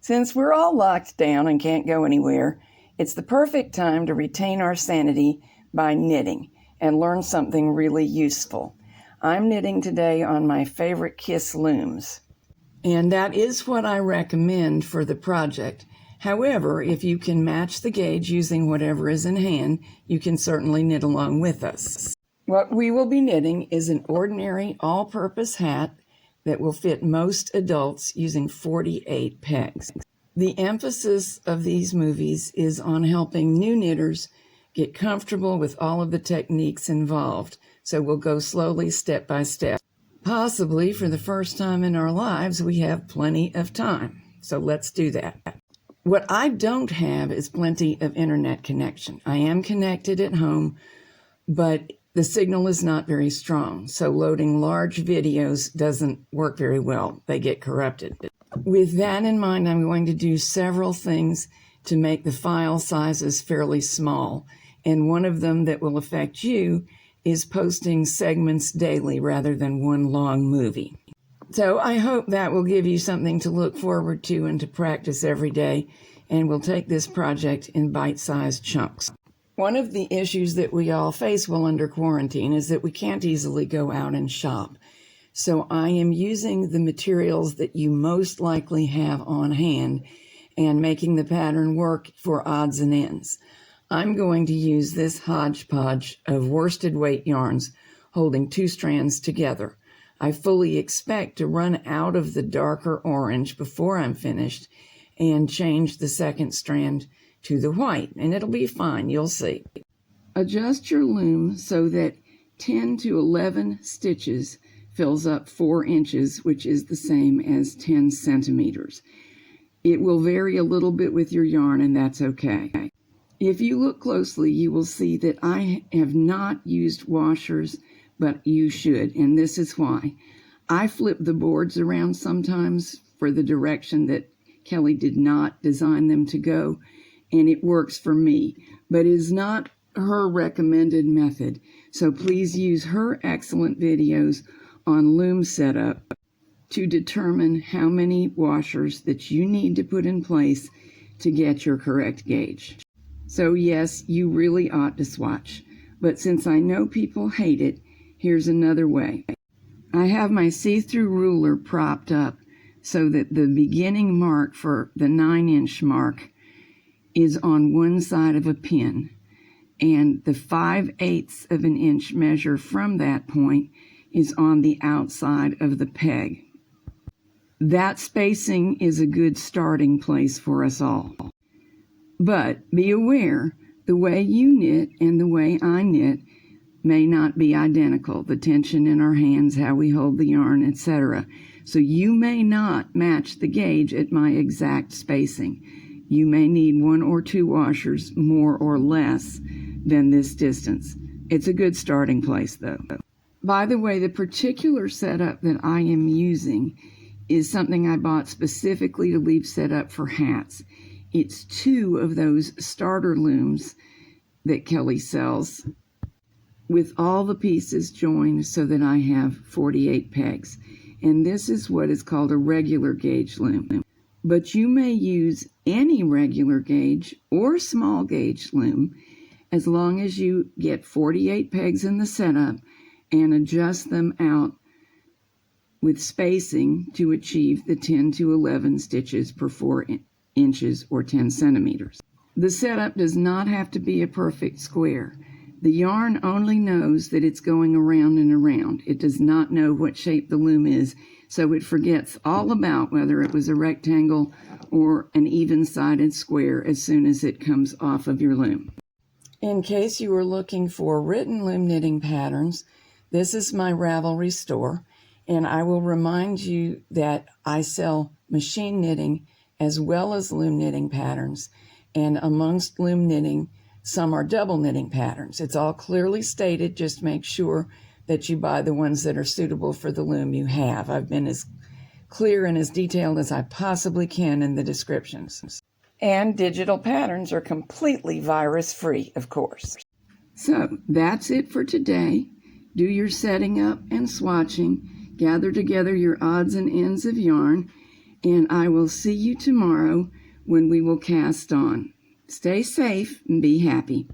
Since we're all locked down and can't go anywhere, it's the perfect time to retain our sanity by knitting and learn something really useful. I'm knitting today on my favorite Kiss looms, and that is what I recommend for the project. However, if you can match the gauge using whatever is in hand, you can certainly knit along with us. What we will be knitting is an ordinary all-purpose hat that will fit most adults using 48 pegs. The emphasis of these movies is on helping new knitters get comfortable with all of the techniques involved, so we'll go slowly, step by step. Possibly for the first time in our lives, we have plenty of time, so let's do that. What I don't have is plenty of internet connection. I am connected at home, but the signal is not very strong, so loading large videos doesn't work very well. They get corrupted. With that in mind, I'm going to do several things to make the file sizes fairly small, and one of them that will affect you is posting segments daily rather than one long movie. So I hope that will give you something to look forward to and to practice every day, and we'll take this project in bite-sized chunks. One of the issues that we all face while under quarantine is that we can't easily go out and shop. So I am using the materials that you most likely have on hand and making the pattern work for odds and ends. I'm going to use this hodgepodge of worsted weight yarns holding 2 strands together. I fully expect to run out of the darker orange before I'm finished and change the second strand to the white, and it'll be fine, you'll see. Adjust your loom so that 10 to 11 stitches fills up 4 inches, which is the same as 10 centimeters. It will vary a little bit with your yarn, and that's okay. If you look closely, you will see that I have not used washers, but you should, and this is why. I flip the boards around sometimes for the direction that Kelly did not design them to go, and it works for me, but it is not her recommended method. So please use her excellent videos on loom setup to determine how many washers that you need to put in place to get your correct gauge. So yes, you really ought to swatch, but since I know people hate it, here's another way. I have my see-through ruler propped up so that the beginning mark for the 9-inch mark is on one side of a pin, and the 5/8 of an inch measure from that point is on the outside of the peg. That spacing is a good starting place for us all. But be aware, the way you knit and the way I knit may not be identical. The tension in our hands, how we hold the yarn, etc. So you may not match the gauge at my exact spacing. You may need 1 or 2 washers more or less than this distance. It's a good starting place, though. By the way, the particular setup that I am using is something I bought specifically to leave set up for hats. It's 2 of those starter looms that Kelly sells with all the pieces joined so that I have 48 pegs. And this is what is called a regular gauge loom. But you may use any regular gauge or small gauge loom as long as you get 48 pegs in the setup and adjust them out with spacing to achieve the 10 to 11 stitches per 4 inches or 10 centimeters. The setup does not have to be a perfect square. The yarn only knows that it's going around and around. It does not know what shape the loom is, so it forgets all about whether it was a rectangle or an even-sided square as soon as it comes off of your loom. In case you are looking for written loom knitting patterns, this is my Ravelry store, and I will remind you that I sell machine knitting as well as loom knitting patterns, and amongst loom knitting, some are double knitting patterns. It's all clearly stated. Just make sure that you buy the ones that are suitable for the loom you have. I've been as clear and as detailed as I possibly can in the descriptions. And digital patterns are completely virus-free, of course. So that's it for today. Do your setting up and swatching. Gather together your odds and ends of yarn and I will see you tomorrow when we will cast on. Stay safe and be happy.